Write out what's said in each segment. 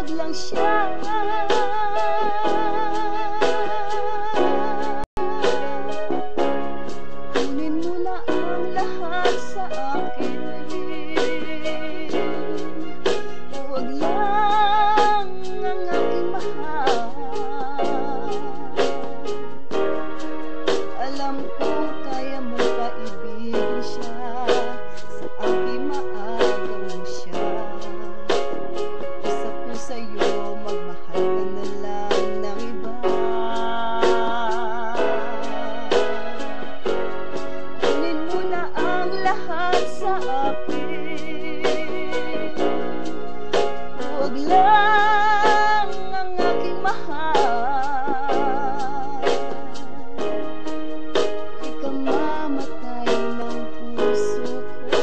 huwag lang siya. Kunin mo na ang lahat sa akin, huwag lang ang aking mahal. Alam kong kaya mo paibigin siya, sa aking maagaw mo siya. Usap ko sa'yo, magmahal ka na lang ng iba. Kunin mo na ang lahat sa akin, huwag lang ang aking mahal. Ikamamatay ng puso ko,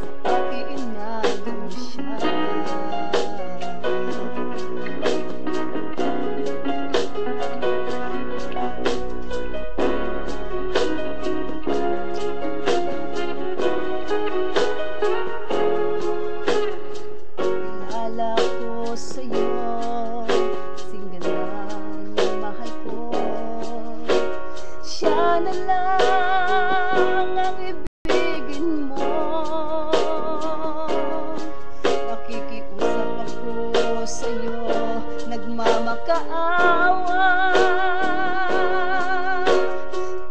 sa aking inagaw mo siya. Kilala ko sa'yo, kasing ganda ng mahal ko. Siya na lang ang ibigin mo. Nakikiusap ako sa'yo, nagmamakaawa.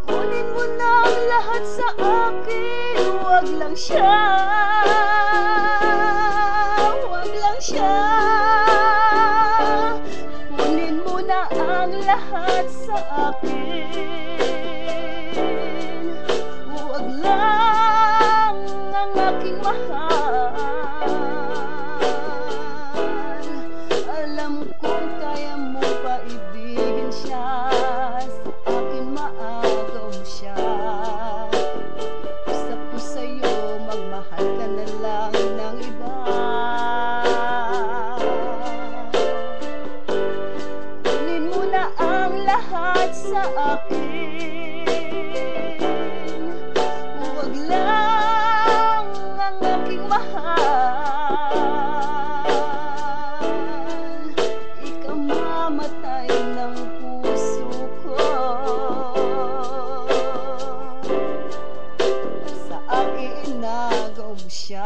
Kunin mo na ang lahat sa akin, huwag lang siya. Huwag lang siya. Kunin mo na ang lahat sa akin, huwag lang ang aking mahal. Alam kong kaya mo paibigin siya, sa akin maagaw mo siya. Usap ko sa'yo, magmahal ka na lang ng iba. Kunin mo na ang lahat sa akin, huwag lang ang aking mahal. Ikamamatay ng puso ko, sa akin inagaw mo siya.